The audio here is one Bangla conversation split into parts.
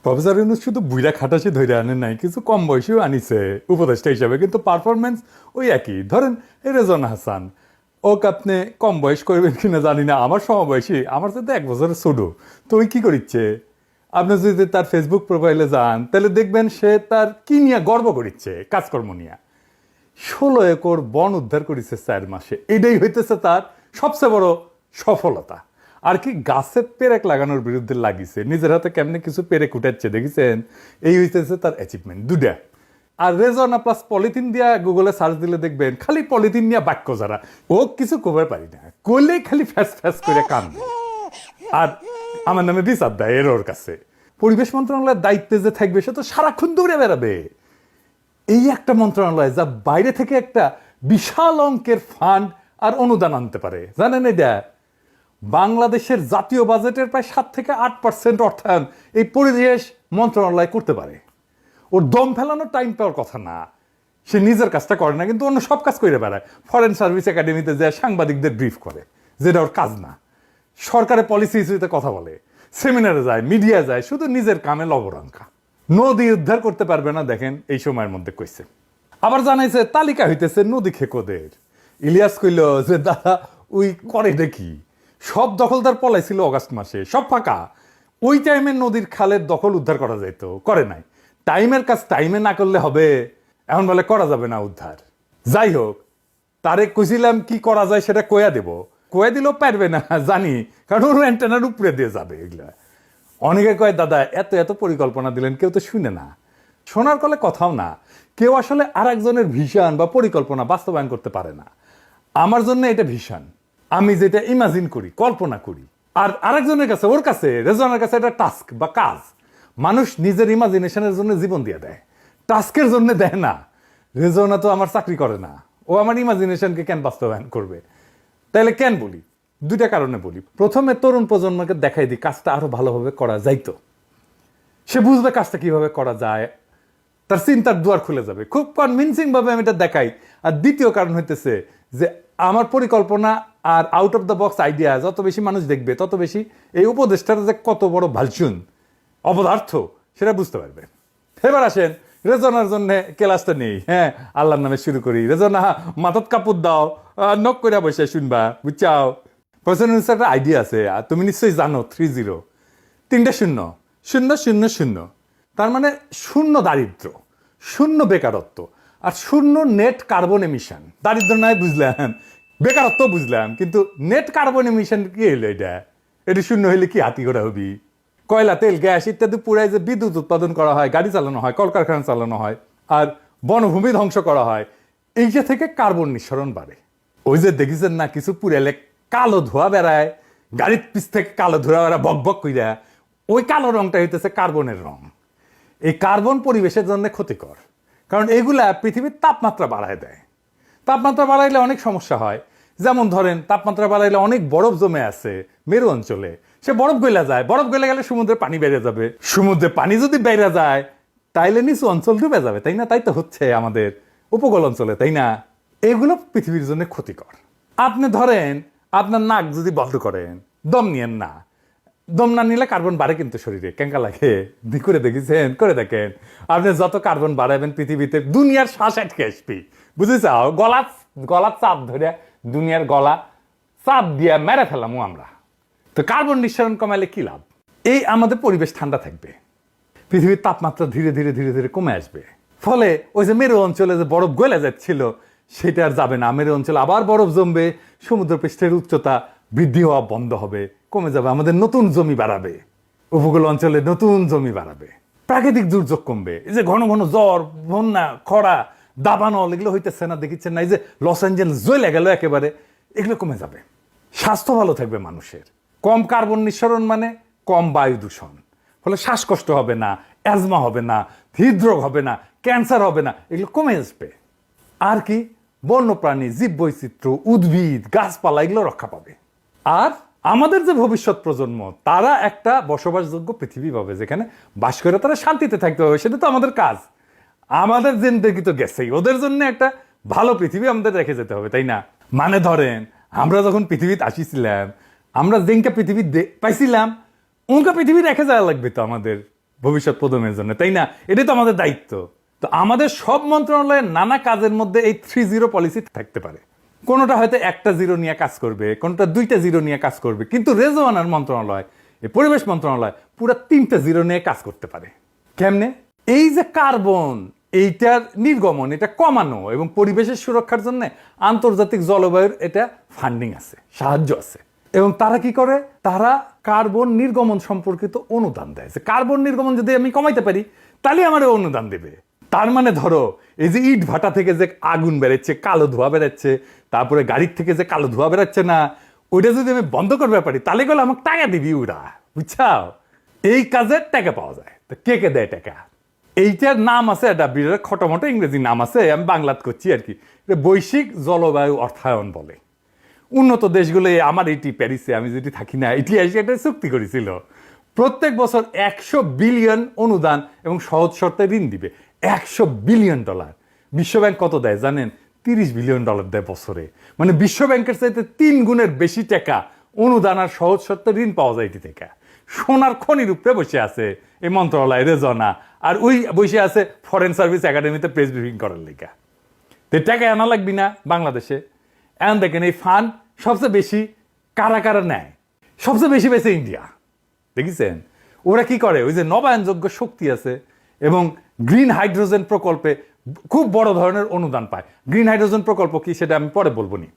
প্রফেসর ইউনূস শুধু বুইড়া খাটাসে ধরে আনেন নাই, কিছু কম বয়সীও আনিছে উপদেষ্টা হিসাবে, কিন্তু পারফরমেন্স ওই একই। ধরেন এই রেজওয়ানা হাসান, ওকে আপনি কম বয়স করবেন কিনা জানি না, আমার সমবয়সী, আমার সাথে 1 বছরের ছোট। তো ওই কি করিচ্ছে, আপনি যদি তার ফেসবুক প্রোফাইলে যান তাহলে দেখবেন সে তার কি নিয়ে গর্ব করিচ্ছে, কাজকর্ম নিয়ে। 16 একর বন উদ্ধার করেছে 4 মাসে, এটাই হইতেছে তার সবচেয়ে বড় সফলতা। আর কি গাছে পেরেক লাগানোর বিরুদ্ধে লাগিয়েছে, নিজের হাতে কেমনে কিছু পেরেক উঠাচ্ছে দেখেছেন, এই হইতেছে তার অ্যাচিভমেন্ট দুটা। আর রেজওয়ানা প্লাস পলিথিন দিয়া গুগলে সার্চ দিলে দেখবেন খালি পলিথিন নিয়ে বাক্য যারা, ও কিছু কবার পারি না, কইলেই খালি ফ্যাস ফ্যাস করে কান্দে আর আমার নামে বিচার দেয় এর ওর কাছে। পরিবেশ মন্ত্রণালয়ের দায়িত্বে যে থাকবে সে তো সারাক্ষণ দৌড়ে বেড়াবে। এই একটা মন্ত্রণালয় যা বাইরে থেকে একটা বিশাল অঙ্কের ফান্ড আর অনুদান আনতে পারে, জানেন এটা? বাংলাদেশের জাতীয় বাজেটের প্রায় 7 থেকে 8% অর্থায়ন এই পরিবেশ মন্ত্রণালয় করতে পারে। ওর দম ফেলানোর টাইম পাওয়ার কথা না, সে নিজের কাজটা করে না, কিন্তু অন্য সব কাজ করে বেড়ায়। ফরেন সার্ভিস একাডেমিতে যায় সাংবাদিকদের ব্রিফ করে, যেটা ওর কাজ না। সরকারের পলিসি ইস্যুতে কথা বলে, সেমিনারে যায়, মিডিয়া যায়, শুধু নিজের কামে লবরঙ্কা। নদী উদ্ধার করতে পারবে না, দেখেন এই সময়ের মধ্যে কইছে। আবার জানাইছে তালিকা হইতেছে নদী খেকোদের। ইলিয়াস কইল যে দাদা ওই করে দেখি, সব দখলদার পলাইছিল অগাস্ট মাসে, সব ফাঁকা। ওই টাইমে নদীর খালের দখল উদ্ধার করা যেত, করে নাই। টাইমের কাজ টাইমে না করলে হবে, এখন বলে করা যাবে না উদ্ধার। যাই হোক, তারে কইছিলাম কি করা যায় সেটা কয়া দেব, কয়ে দিলেও পারবে না জানি, কারণ ওর অ্যান্টেনার উপরে দিয়ে যাবে এগুলা। অনেকে কয় দাদা এত এত পরিকল্পনা দিলেন, কেউ তো শুনে না, শোনার কলে কথাও না। কেউ আসলে আর একজনের ভিশন বা পরিকল্পনা বাস্তবায়ন করতে পারে না। আমার জন্য এটা ভিশন, আমি যেটা ইমাজিন করি, কল্পনা করি। আর আরেকজনের কাছে, ওর কাছে, রেজওয়ানের কাছে এটা টাস্ক বা কাজ। মানুষ নিজের ইমাজিনেশনের জন্য জীবন দিয়ে দেয়, টাস্কের জন্য দেয় না। রেজওয়ানা তো আমার চাকরি করে না, ও আমার ইমাজিনেশনকে কেন বাস্তবায়ন করবে? তাইলে কেন বলি? দুইটা কারণে বলি। প্রথমে তরুণ প্রজন্মকে দেখাই দিই কাজটা আরো ভালোভাবে করা যাইতো, সে বুঝবে কাজটা কিভাবে করা যায়, তার চিন্তার দুয়ার খুলে যাবে। খুব কনভিনসিং ভাবে আমি এটা দেখাই। আর দ্বিতীয় কারণ হইতেছে যে আমার পরিকল্পনা আর out of the box idea যত বেশি মানুষ দেখবে, তত বেশি এই উপদেষ্টার যে কত বড় ভালচুন, অপদার্থ, সেটা বুঝতে পারবে। এবার আসেন রেজনার জন্য ক্লাসটা নেই। হ্যাঁ, আল্লাহর নামে শুরু করি। রেজনা মাথাত কাপড় দাও, নক করে বসে শুনবা, বুঝছাও? প্রশ্ন একটা আইডিয়া আছে, আর তুমি নিশ্চয়ই জানো 30, 3 শূন্য, 000, তার মানে 0 দারিদ্র, 0 বেকারত্ব, আর 0 নেট কার্বন এমিশন। দারিদ্র নয় বুঝলাম, বেকারত্ব বুঝলাম, কিন্তু নেট কার্বন এমিশন কি হইলো? এটা এটি 0 হইলে কি হাতি ঘোড়া হবি? কয়লা, তেল, গ্যাস ইত্যাদি পুরাই যে বিদ্যুৎ উৎপাদন করা হয়, গাড়ি চালানো হয়, কলকারখানা চালানো হয়, আর বনভূমি ধ্বংস করা হয়, এইটা থেকে কার্বন নিঃসরণ বাড়ে। ওই যে দেখেছেন না, কিছু পুরালে কালো ধোয়া বেড়ায়, গাড়ির পিছ থেকে কালো ধোয়া বেড়ায় বক বক কইরা, ওই কালো রংটা হইতেছে কার্বনের রং। এই কার্বন পরিবেশের জন্য ক্ষতিকর, কারণ এগুলা পৃথিবীর তাপমাত্রা বাড়ায় দেয়। তাপমাত্রা বাড়াইলে অনেক সমস্যা হয়। যেমন ধরেন, তাপমাত্রা বাড়াইলে অনেক বরফ জমে আছে মেরু অঞ্চলে, সে বরফ গলে যায়। বরফ গলে গেলে সমুদ্রের পানি বেড়ে যাবে। সমুদ্রে পানি যদি বেড়ে যায় তাইলে নিচু অঞ্চল ডুবে যাবে, তাই না? তাই তো হচ্ছে আমাদের উপকূল অঞ্চলে, তাই না? এগুলো পৃথিবীর জন্য ক্ষতিকর। আপনি ধরেন আপনার নাক যদি বন্ধ করেন, দম নিয়েন না, দম না নিলে কার্বন বাড়ে কিন্তু শরীরে, কেঙ্কা লাগে করে দেখেছেন? করে দেখেন। আপনি যত কার্বন বাড়াবেন পৃথিবীতে, দুনিয়ার শ্বাস আটকে আসবি, বুঝেছাও? গলা চাপ ধরে দুনিয়ার গলা চাপ দিয়ে মেরে ফেলামু আমরা। তো কার্বন নিঃসরণ কমাইলে কি লাভ? এই আমাদের পরিবেশ ঠান্ডা থাকবে, পৃথিবীর তাপমাত্রা ধীরে ধীরে ধীরে ধীরে কমে আসবে। ফলে ওই যে মেরু অঞ্চলে যে বরফ গলে যাচ্ছিল সেটা আর যাবে না। মেরু অঞ্চলে আবার বরফ জমবে, সমুদ্রপৃষ্ঠের উচ্চতা বৃদ্ধি হওয়া বন্ধ হবে, কমে যাবে। আমাদের নতুন জমি বাড়াবে, উপকূল অঞ্চলে নতুন জমি বাড়াবে, প্রাকৃতিক দুর্যোগ কমবে। এই যে ঘন ঘন জ্বর, বন্যা, খরা, দাবানল, এগুলো হইতেছে না দেখেছেন না? এই যে লস অ্যাঞ্জেলস জ্বলে গেল একেবারে, এগুলো কমে যাবে। স্বাস্থ্য ভালো থাকবে মানুষের। কম কার্বন নিঃসরণ মানে কম বায়ু দূষণ, ফলে শ্বাসকষ্ট হবে না, অ্যাজমা হবে না, হৃদরোগ হবে না, ক্যান্সার হবে না, এগুলো কমে আসবে। আর কি, বন্যপ্রাণী, জীব বৈচিত্র্য, উদ্ভিদ, গাছপালা, এগুলো রক্ষা পাবে। আর আমাদের যে ভবিষ্যৎ প্রজন্ম, তারা একটা বসবাসযোগ্য পৃথিবী পাবে, যেখানে বাস করে তারা শান্তিতে থাকতে হবে। সেটা তো আমাদের কাজ। আমাদের জিন্দেগি তো গেছেই, ওদের জন্য একটা ভালো পৃথিবী আমাদের রেখে যেতে হবে, তাই না? মানে ধরেন আমরা যখন পৃথিবীতে আসিছিলাম, আমরা যেনকা পৃথিবী পাইছিলাম, ওনকা পৃথিবী রেখে যাওয়া লাগবে তো আমাদের, ভবিষ্যৎ প্রজন্মের জন্য, তাই না? এটাই তো আমাদের দায়িত্ব। তো আমাদের সব মন্ত্রণালয়ের নানা কাজের মধ্যে এই 3-0 পলিসি থাকতে পারে। কোনোটা হয়তো একটা জিরো নিয়ে কাজ করবে, কোনোটা 2টা জিরো নিয়ে কাজ করবে, কিন্তু রেজওয়ানার মন্ত্রণালয়, এই পরিবেশ মন্ত্রণালয় পুরো 3টা জিরো নিয়ে কাজ করতে পারে। কেমনে? এই যে কার্বন, এইটার নির্গমন, এটা কমানো এবং পরিবেশের সুরক্ষার জন্য আন্তর্জাতিক জলবায়ুর এটা ফান্ডিং আছে, সাহায্য আছে। এবং তারা কি করে? তারা কার্বন নির্গমন সম্পর্কিত অনুদান দেয়। যে কার্বন নির্গমন যদি আমি কমাইতে পারি তাহলে আমার অনুদান দেবে। তার মানে ধরো এই যে ইট ভাটা থেকে যে আগুন বেরোচ্ছে, কালো ধোঁয়া বেরোচ্ছে, তারপরে গাড়ির থেকে যে কালো ধোঁয়া বেরোচ্ছে না, ওইটা যদি আমি বন্ধ করতে পারি তাহলে গেলে আমাকে টাকা দিবি ওরা, বুঝছাও? এই কাজের টাকা পাওয়া যায়। তো কে কে দেয় টাকা? এইটার নাম আছে, একটা বিরাট খটোমটো ইংরেজি নাম আছে, আমি বাংলাত করছি আর কি। বৈশ্বিক জলবায়ু অর্থায়ন বলে। উন্নত দেশগুলো, আমার এটি প্যারিসে, আমি যেটি থাকি না, এটি এসে একটা চুক্তি করেছিল প্রত্যেক বছর 100 বিলিয়ন অনুদান এবং সহজ শর্তে ঋণ দিবে। 100 বিলিয়ন ডলার। বিশ্বব্যাংক কত দেয় জানেন? 30 বিলিয়ন ডলার দেয় বছরে। মানে বিশ্বব্যাংকের চাইতে 3 গুণের বেশি টাকা অনুদান আর সহজ শর্তে ঋণ পাওয়া যায় এটি থেকে। সোনার খনির উপরে বসে আছে এই মন্ত্রণালয়, রেজনা, আর ওই বসে আছে ফরেন সার্ভিস একাডেমিতে প্রেস ব্রিফিং করার লেখা। তো টাকা আনা লাগবি না বাংলাদেশে? এখন দেখেন এই ফান্ড সবচেয়ে বেশি কারা কারা নেয়? সবচেয়ে বেশি পেয়েছে ইন্ডিয়া। দেখেছেন ওরা কি করে? ওই যে নবায়নযোগ্য শক্তি আছে এবং গ্রিন হাইড্রোজেন প্রকল্পে খুব বড় ধরনের অনুদান পায়। গ্রিন হাইড্রোজেন প্রকল্প কি সেটা আমি পরে বলবো নি।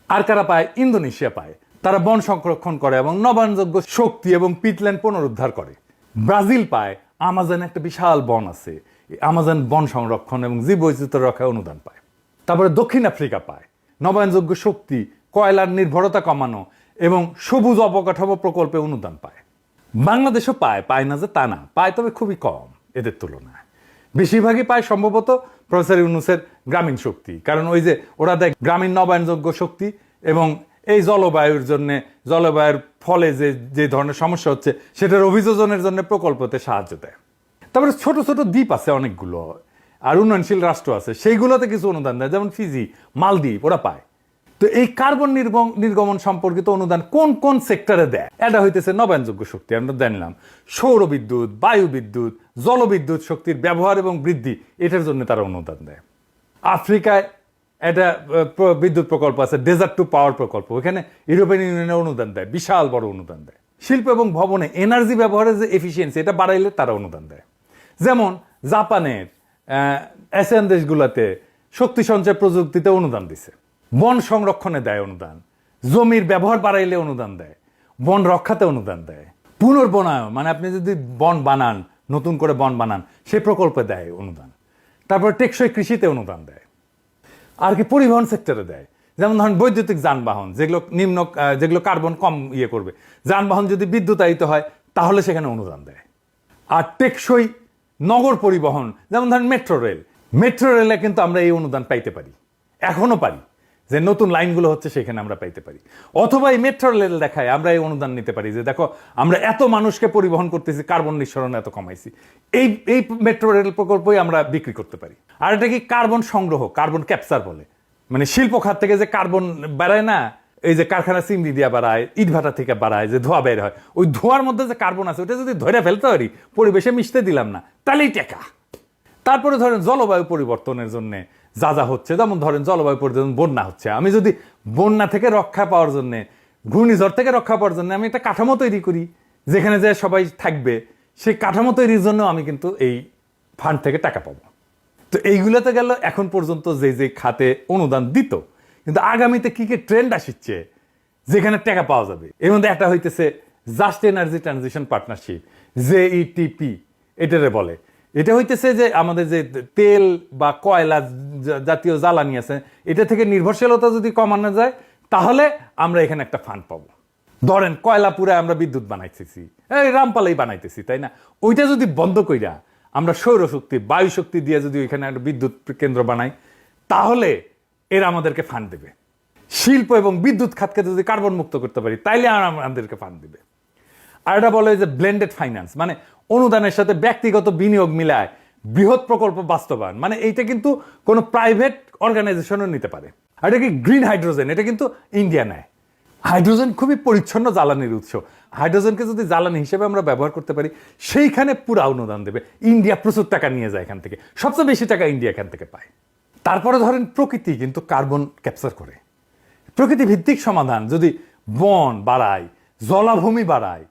আর কারা পায়? ইন্দোনেশিয়া পায়। তারা বন সংরক্ষণ করে এবং নবায়নযোগ্য শক্তি এবং পিটল্যান্ড পুনরুদ্ধার করে। ব্রাজিল পায়, আমাজন একটা বিশাল বন আছে, আমাজন বন সংরক্ষণ এবং জীববৈচিত্র্য রক্ষায় অনুদান পায়। তারপরে দক্ষিণ আফ্রিকা পায় নবায়নযোগ্য শক্তি, কয়লার নির্ভরতা কমানো এবং সবুজ অবকাঠামো প্রকল্পে অনুদান পায়। বাংলাদেশও পায়, পায় না যে তা না, পায় তবে খুবই কম এদের তুলনায়। বেশিরভাগই পায় সম্ভবত প্রফেসর ইউনূসের গ্রামীণ শক্তি, কারণ ওই যে ওরা দেয় গ্রামীণ নবায়নযোগ্য শক্তি এবং এই জলবায়ুর জন্য, জলবায়ুর ফলে যে যে ধরনের সমস্যা হচ্ছে সেটার অভিযোজনের জন্য প্রকল্পতে সাহায্য দেয়। তারপরে ছোট ছোট দ্বীপ আছে অনেকগুলো, আর উন্নয়নশীল রাষ্ট্র আছে, সেইগুলোতে কিছু অনুদান দেয়, যেমন ফিজি, মালদ্বীপ, ওরা পায়। তো এই কার্বন নির্গমন সম্পর্কিত অনুদান কোন কোন সেক্টরে দেয়? এটা হইতেছে নবায়নযোগ্য শক্তি, আমরা জানলাম, সৌর বিদ্যুৎ, বায়ু বিদ্যুৎ, জলবিদ্যুৎ শক্তির ব্যবহার এবং বৃদ্ধি, এটার জন্য তারা অনুদান দেয়। আফ্রিকায় একটা বিদ্যুৎ প্রকল্প আছে, ডেজার্ট টু পাওয়ার প্রকল্প, ওখানে ইউরোপিয়ান ইউনিয়নের অনুদান দেয়, বিশাল বড় অনুদান দেয়। শিল্প এবং ভবনে এনার্জি ব্যবহারের যে এফিসিয়েন্সি, এটা বাড়াইলে তারা অনুদান দেয়। যেমন জাপানের, এশিয়ান দেশগুলোতে শক্তি সঞ্চয় প্রযুক্তিতে অনুদান দিছে। বন সংরক্ষণে দেয় অনুদান, জমির ব্যবহার বাড়াইলে অনুদান দেয়, বন রক্ষাতে অনুদান দেয়, পুনর্বনায়ন মানে আপনি যদি বন বানান, নতুন করে বন বানান, সে প্রকল্পে দেয় অনুদান। তারপর টেকসই কৃষিতে অনুদান দেয়। আর কি পরিবহন সেক্টরে দেয়, যেমন ধরেন বৈদ্যুতিক যানবাহন, যেগুলো কার্বন কম ইয়ে করবে, যানবাহন যদি বিদ্যুতায়িত হয় তাহলে সেখানে অনুদান দেয়। আর টেকসই নগর পরিবহন, যেমন ধরেন মেট্রো রেলে কিন্তু আমরা এই অনুদান পাইতে পারি, এখনো পারি, যে নতুন লাইনগুলো হচ্ছে সেখানে আমরা পাইতে পারি। অথবা এই মেট্রো রেল দেখায় আমরা এই অনুদান নিতে পারি, যে দেখো আমরা এত মানুষকে পরিবহন করতেছি, কার্বন নিঃসরণ এত কমাইছি, এই মেট্রো রেল প্রকল্পই আমরা বিক্রি করতে পারি। আর এটা কি কার্বন সংগ্রহ, কার্বন ক্যাপচার বলে। মানে শিল্প খাত থেকে যে কার্বন বেড়ায় না, এই যে কারখানা চিমনি দিয়ে বাড়ায়, ইটভাটা থেকে বাড়ায়, যে ধোঁয়া বের হয়, ওই ধোঁয়ার মধ্যে যে কার্বন আছে ওটা যদি ধরে ফেলতে পারি, পরিবেশে মিশতে দিলাম না, তাহলেই টেকা। তারপরে ধরেন জলবায়ু পরিবর্তনের জন্য যা যা হচ্ছে, যেমন ধরেন জলবায়ু পরিবর্তন, বন্যা হচ্ছে, আমি যদি বন্যা থেকে রক্ষা পাওয়ার জন্য, ঘূর্ণিঝড় থেকে রক্ষা পাওয়ার জন্য আমি একটা কাঠামো তৈরি করি যেখানে যে সবাই থাকবে, সেই কাঠামো তৈরির জন্য আমি কিন্তু এই ফান্ড থেকে টাকা পাবো। তো এইগুলোতে গেল এখন পর্যন্ত যে যে খাতে অনুদান দিত, কিন্তু আগামীতে কি কি ট্রেন্ড আসছে যেখানে টাকা পাওয়া যাবে, এর মধ্যে একটা হইতেছে জাস্ট এনার্জি ট্রানজিশন পার্টনারশিপ, জেইটিপি এটারে বলে। এটা হইতেছে যে আমাদের যে তেল বা কয়লা জাতীয় জ্বালানি আছে, এটা থেকে নির্ভরশীলতা যদি কমানো যায় তাহলে আমরা এখানে একটা ফান্ড পাবো। ধরেন কয়লা পুরে আমরা বিদ্যুৎ বানাইতেছি, এই রামপালেই বানাইতেছি, তাই না? ওইটা যদি বন্ধ কইরা আমরা সৌরশক্তি, বায়ু শক্তি দিয়ে যদি ওইখানে একটা বিদ্যুৎ কেন্দ্র বানাই, তাহলে এরা আমাদেরকে ফান্ড দেবে। শিল্প এবং বিদ্যুৎ খাতকে যদি কার্বন মুক্ত করতে পারি, তাইলে আমাদেরকে ফান্ড দেবে। আর এটা বলে যে ব্লেন্ডেড ফাইন্যান্স, মানে অনুদানের সাথে ব্যক্তিগত বিনিয়োগ মিলায় বৃহৎ প্রকল্প বাস্তবায়ন, মানে এইটা কিন্তু কোনো প্রাইভেট অর্গানাইজেশনও নিতে পারে। আর এটা কি গ্রিন হাইড্রোজেন, এটা কিন্তু ইন্ডিয়া নেয়। হাইড্রোজেন খুবই পরিচ্ছন্ন জ্বালানির উৎস। হাইড্রোজেনকে যদি জ্বালানি হিসেবে আমরা ব্যবহার করতে পারি, সেইখানে পুরা অনুদান দেবে। ইন্ডিয়া প্রচুর টাকা নিয়ে যায় এখান থেকে, সবচেয়ে বেশি টাকা ইন্ডিয়া এখান থেকে পায়। তারপরে ধরেন প্রকৃতি কিন্তু কার্বন ক্যাপচার করে। প্রকৃতি ভিত্তিক সমাধান যদি বন বাড়ায়, জলাভূমি বাড়ায়,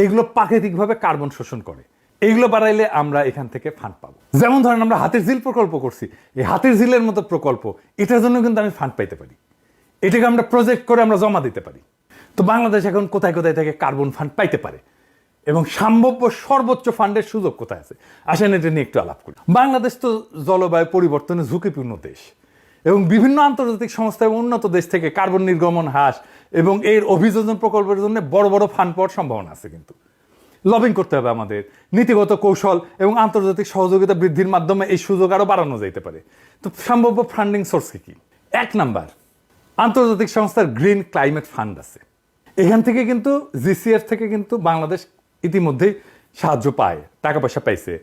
এগুলো প্রাকৃতিকভাবে কার্বন শোষণ করে। এইগুলো বাড়াইলে আমরা এখান থেকে ফান্ড পাবো। যেমন ধরেন আমরা হাতির ঝিল প্রকল্প করছি, এই হাতির ঝিলের মতো প্রকল্প, এটার জন্য কিন্তু আমি ফান্ড পাইতে পারি। এটাকে আমরা প্রজেক্ট করে আমরা জমা দিতে পারি। তো বাংলাদেশ এখন কোথায় কোথায় থেকে কার্বন ফান্ড পাইতে পারে এবং সম্ভাব্য সর্বোচ্চ ফান্ডের সুযোগ কোথায় আছে, আসেন এটা নিয়ে একটু আলাপ করি। বাংলাদেশ তো জলবায়ু পরিবর্তনের ঝুঁকিপূর্ণ দেশ এবং বিভিন্ন আন্তর্জাতিক সংস্থা এবং উন্নত দেশ থেকে কার্বন নির্গমন হ্রাস এবং এর অভিযোজন প্রকল্পের জন্য বড় বড় ফান্ড পাওয়ার সম্ভাবনা আছে। কিন্তু লবিং করতে হবে আমাদের, নীতিগত কৌশল এবং আন্তর্জাতিক সহযোগিতা বৃদ্ধির মাধ্যমে এই সুযোগ আরও বাড়ানো যেতে পারে। তো সম্ভাব্য ফান্ডিং সোর্স কি? 1 নাম্বার, আন্তর্জাতিক সংস্থার গ্রিন ক্লাইমেট ফান্ড আছে। এখান থেকে কিন্তু জিসিএফ থেকে কিন্তু বাংলাদেশ ইতিমধ্যেই সাহায্য পায়, টাকা পয়সা পাইছে।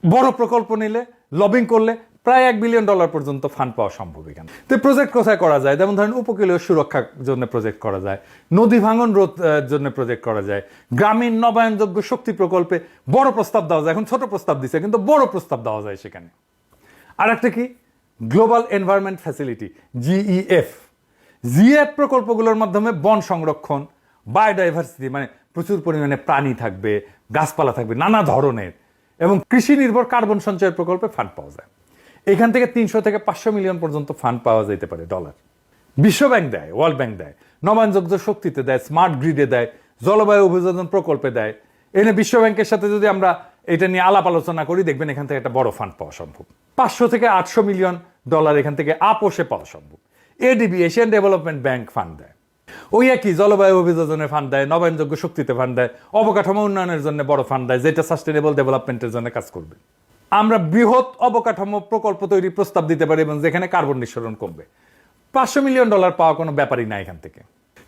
বড় প্রকল্প নিলে, লবিং করলে প্রায় $1 বিলিয়ন পর্যন্ত ফান্ড পাওয়া সম্ভব এখানে। তো প্রজেক্ট কোথায় করা যায়? যেমন ধরেন উপকূলীয় সুরক্ষার জন্য প্রজেক্ট করা যায়, নদী ভাঙন রোধ জন্য প্রজেক্ট করা যায়, গ্রামীণ নবায়নযোগ্য শক্তি প্রকল্পে বড় প্রস্তাব দেওয়া যায়। এখন ছোট প্রস্তাব দিচ্ছে, কিন্তু বড় প্রস্তাব দেওয়া যায় সেখানে। আর একটা কি, গ্লোবাল এনভায়রনমেন্ট ফ্যাসিলিটি, জিএফ প্রকল্পগুলোর মাধ্যমে বন সংরক্ষণ, বায়োডাইভার্সিটি, মানে প্রচুর পরিমাণে প্রাণী থাকবে, গাছপালা থাকবে নানা ধরনের, এবং কৃষি নির্ভর কার্বন সঞ্চয়ের প্রকল্পে ফান্ড পাওয়া যায়। এখান থেকে 300 থেকে 500 মিলিয়ন পর্যন্ত ফান্ড পাওয়া যেতে পারে ডলার। বিশ্ব ব্যাংক দেয়, ওয়ার্ল্ড ব্যাংক দেয়, নবায়নযোগ্য শক্তিতে দেয়, স্মার্ট গ্রিডে দেয়, জলবায়ু অভিযোজন প্রকল্পে দেয়। এনে বিশ্ব ব্যাংকের সাথে যদি আমরা এটা নিয়ে আলাপ আলোচনা করি, দেখবেন এখান থেকে একটা বড় ফান্ড পাওয়া সম্ভব। 500 থেকে 800 মিলিয়ন ডলার এখান থেকে আপোষে পাওয়া সম্ভব। ADB, Asian development bank fund দেয়। ওই একই জলবায়ু অভিযোজনের ফান্ড দেয়, নবায়নযোগ্য শক্তিতে ফান্ড দেয়, অবকাঠামো উন্নয়নের জন্য বড় ফান্ড দেয়, যেটা সাস্টেনেবল ডেভেলপমেন্টের জন্য কাজ করবে। আমরা বৃহৎ অবকাঠামো প্রকল্প তৈরির প্রস্তাব দিতে পারি এবং যেখানে কার্বন নিঃসরণ কমবে। $500 মিলিয়ন পাওয়া কোনো ব্যাপারই না এখান থেকে।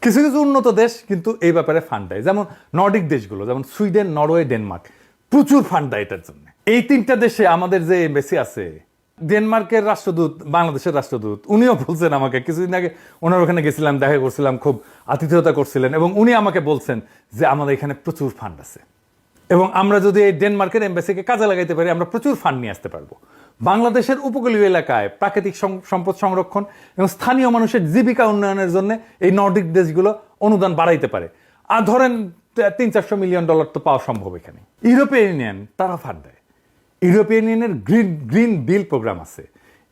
কিছু কিছু উন্নত দেশ কিন্তু এই ব্যাপারে ফান্ড দেয়, যেমন নর্ডিক দেশগুলো, যেমন সুইডেন, নরওয়ে, ডেনমার্ক, প্রচুর ফান্ড দেয় এটার জন্য। এই 3টা দেশে আমাদের যে এমবাসি আছে, ডেনমার্কের রাষ্ট্রদূত, বাংলাদেশের রাষ্ট্রদূত, উনিও বলছেন আমাকে, কিছুদিন আগে ওনার ওখানে গেছিলাম, দেখা করছিলাম, খুব আতিথেয়তা করছিলেন, এবং উনি আমাকে বলছেন যে আমাদের এখানে প্রচুর ফান্ড আছে এবং আমরা যদি এই ডেনমার্কের এমবাসিকে কাজে লাগাইতে পারি, আমরা প্রচুর ফান্ড নিয়ে আসতে পারবো। বাংলাদেশের উপকূলীয় এলাকায় প্রাকৃতিক সম্পদ সংরক্ষণ এবং স্থানীয় মানুষের জীবিকা উন্নয়নের জন্য এই নর্ডিক দেশগুলো অনুদান বাড়াইতে পারে। আর ধরেন $300-400 মিলিয়ন তো পাওয়া সম্ভব এখানে। ইউরোপিয়ান ইউনিয়ন তারা ফান্ড দেয়। ইউরোপিয়ান ইউনিয়নের গ্রিন বিল প্রোগ্রাম আছে,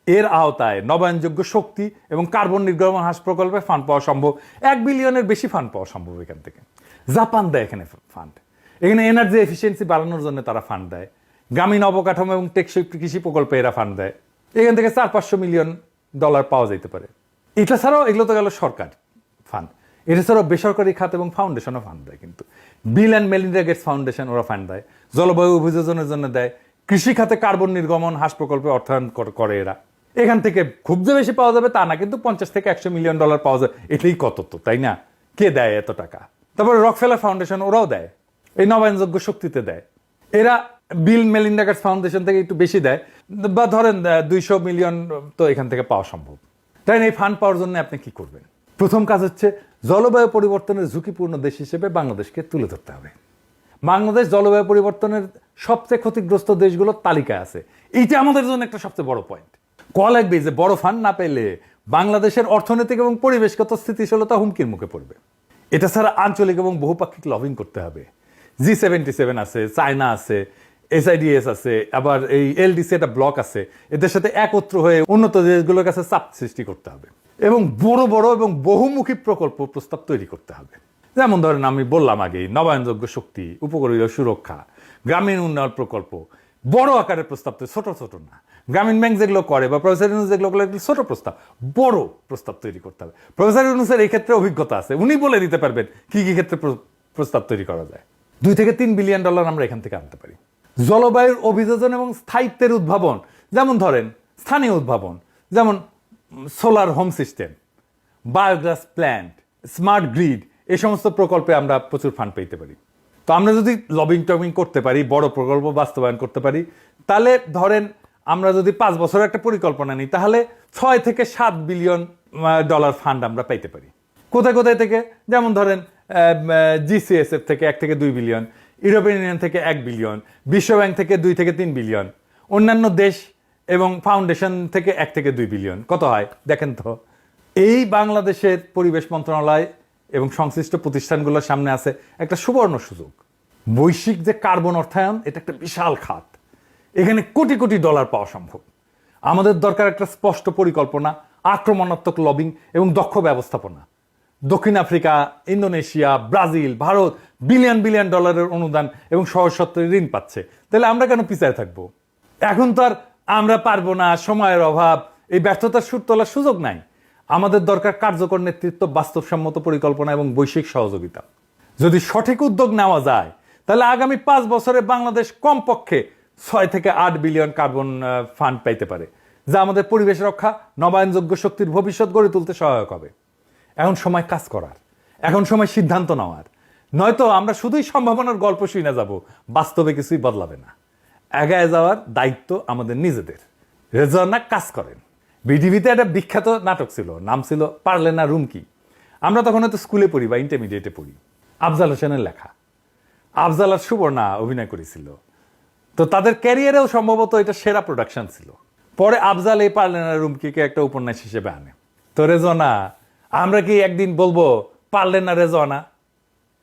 এর আওতায় নবায়নযোগ্য শক্তি এবং কার্বন নির্গমন হ্রাস প্রকল্পে ফান্ড পাওয়া সম্ভব। $1 বিলিয়নের বেশি ফান্ড পাওয়া সম্ভব এখান থেকে। জাপান দেয় এখানে ফান্ড, এখানে এনার্জি এফিসিয়েন্সি বাড়ানোর জন্য তারা ফান্ড দেয়। গ্রামীণ অবকাঠামো এবং টেকসই কৃষি প্রকল্পে এরা ফান্ড দেয়। এখান থেকে $400-500 মিলিয়ন পাওয়া যেতে পারে। এটা ছাড়াও এগুলো তো গেল সরকার ফান্ড, এটা ছাড়াও বেসরকারি খাত এবং ফাউন্ডেশনও ফান্ড দেয়। কিন্তু Bill and Melinda Gates foundation ওরা ফান্ড দেয়, জলবায়ু অভিযোজনের জন্য দেয়, কৃষি খাতে কার্বন নির্গমন হ্রাস প্রকল্পে অর্থায়ন করে এরা। এখান থেকে খুব যে বেশি পাওয়া যাবে তা না, কিন্তু $50 থেকে $100 মিলিয়ন পাওয়া যায়। এটাই কত, তো তাই না? কে দেয় এত টাকা? তারপরে রকফেলার ফাউন্ডেশন ওরাও দেয়, এই নবায়নযোগ্য শক্তিতে দেয়। এরা বিল মেলিন্ডা গেটস ফাউন্ডেশন থেকে একটু বেশি দেয়, বা ধরেন $200 মিলিয়ন তো এখান থেকে পাওয়া সম্ভব। তাই এই ফান্ড পাওয়ার জন্য আপনি কি করবেন? প্রথম কাজ হচ্ছে জলবায়ু পরিবর্তনের ঝুঁকিপূর্ণ দেশ হিসেবে বাংলাদেশকে তুলে ধরতে হবে। বাংলাদেশ জলবায়ু পরিবর্তনের সবচেয়ে ক্ষতিগ্রস্ত দেশগুলোর তালিকায় আছে। এইটা আমাদের জন্য একটা সবচেয়ে বড় পয়েন্ট। লাগবে যে বড় ফান্ড না পেলে বাংলাদেশের অর্থনৈতিক এবং পরিবেশগত স্থিতিশীলতা হুমকির মুখে পড়বে। এটা ছাড়া আঞ্চলিক এবং বহুপাক্ষিক লবিং করতে হবে। G77 আছে, চায়না আছে, SIDS আছে, আবার এই LDC একটা ব্লক আছে, এদের সাথে একত্র হয়ে উন্নত দেশগুলোর কাছে চাপ সৃষ্টি করতে হবে এবং বড় বড় এবং বহুমুখী প্রকল্প প্রস্তাব তৈরি করতে হবে। যেমন ধরেন আমি বললাম আগেই, নবায়নযোগ্য শক্তি, উপকূলীয় সুরক্ষা, গ্রামীণ উন্নয়ন প্রকল্প, বড় আকারের প্রস্তাব, তো ছোট ছোট না। গ্রামীণ ব্যাংক যেগুলো করে বা প্রফেসর ইউনুস যেগুলো করে, ছোট প্রস্তাব, বড় প্রস্তাব তৈরি করতে হবে। প্রফেসর ইউনুসের এই ক্ষেত্রে অভিজ্ঞতা আছে, উনি বলে দিতে পারবেন কি কি ক্ষেত্রে প্রস্তাব তৈরি করা যায়। $2 থেকে $3 বিলিয়ন আমরা এখান থেকে আনতে পারি। জলবায়ুর অভিযোজন এবং স্থায়িত্বের উদ্ভাবন, যেমন ধরেন স্থানীয় উদ্ভাবন, যেমন solar home system, biogas plant, smart grid, এই সমস্ত প্রকল্পে আমরা প্রচুর ফান্ড পেতে পারি। তো আমরা যদি লবিং টবিং করতে পারি, বড় প্রকল্প বাস্তবায়ন করতে পারি, তাহলে ধরেন আমরা যদি 5 বছরের একটা পরিকল্পনা নিই, তাহলে $6 থেকে $7 বিলিয়ন ফান্ড আমরা পাইতে পারি। কোথায় কোথায় থেকে, যেমন ধরেন জিসিএসএফ থেকে 1 থেকে 2 বিলিয়ন, ইউরোপিয়ান ইউনিয়ন থেকে 1 বিলিয়ন, বিশ্বব্যাংক থেকে 2 থেকে 3 বিলিয়ন, অন্যান্য দেশ এবং ফাউন্ডেশন থেকে 1 থেকে 2 বিলিয়ন। কত হয় দেখেন তো। এই বাংলাদেশের পরিবেশ মন্ত্রণালয় এবং সংশ্লিষ্ট প্রতিষ্ঠানগুলোর সামনে আছে একটা সুবর্ণ সুযোগ। বৈশ্বিক যে কার্বন অর্থায়ন, এটা একটা বিশাল খাত, এখানে কোটি কোটি ডলার পাওয়া সম্ভব। আমাদের দরকার একটা স্পষ্ট পরিকল্পনা, আক্রমণাত্মক লবিং এবং দক্ষ ব্যবস্থাপনা। দক্ষিণ Africa, Indonesia, Brazil, Bharat billion billion ডলারের অনুদান এবং সহজসত্ত্বে ঋণ পাচ্ছে, তাহলে আমরা কেন পিছায় থাকবো? এখন তো আর আমরা পারবো না, সময়ের অভাব, এই ব্যর্থতার সুর তোলার সুযোগ নাই। আমাদের দরকার কার্যকর নেতৃত্ব, বাস্তবসম্মত পরিকল্পনা এবং বৈশ্বিক সহযোগিতা। যদি সঠিক উদ্যোগ নেওয়া যায়, তাহলে আগামী 5 বছরে বাংলাদেশ কমপক্ষে 6 থেকে 8 বিলিয়ন কার্বন ফান্ড পাইতে পারে, যা আমাদের পরিবেশ রক্ষা, নবায়নযোগ্য শক্তির ভবিষ্যৎ গড়ে তুলতে সহায়ক হবে। এখন সময় কাজ করার, এখন সময় সিদ্ধান্ত নেওয়ার। নয়তো আমরা শুধুই সম্ভাবনার গল্প শুনে যাব, বাস্তবে কিছুই বদলাবে না। এগিয়ে যাওয়ার দায়িত্ব আমাদের নিজেদের। রেজওয়ানা কাজ করেন। বিটিভিতে একটা বিখ্যাত নাটক ছিল, নাম ছিল পারলে না রুমকি। আমরা তখন হয়তো স্কুলে পড়ি বা ইন্টারমিডিয়েটে পড়ি। আফজাল হোসেনের লেখা। আফজাল আর সুবর্ণা অভিনয় করেছিল। তো তাদের ক্যারিয়ারেও সম্ভবত এটা সেরা প্রোডাকশন ছিল। পরে আফজাল এই পারলে না রুমকিকে একটা উপন্যাস হিসেবে আনে। তো রেজওয়ানা, আমরা কি একদিন বলবো পারলে না রেজওয়ানা?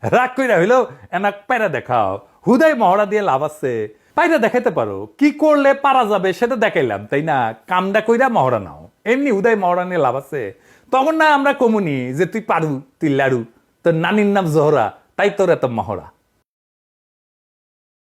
রাগ কইরা হইলেও এনা পায়রা দেখাও, হুদাই মহড়া দিয়ে লাভ আছে। পায়রা দেখাইতে পারো, কি করলে পারা যাবে সেটা দেখাইলাম, তাই না? কামডা কইরা মহড়া নাও, এমনি হুদাই মহড়া নিয়ে লাভ আছে? তখন না আমরা কমুনি যে তুই পারু, তুই লাড়ু, তোর নানির নাম জোহরা, তাই তোর এত মহড়া।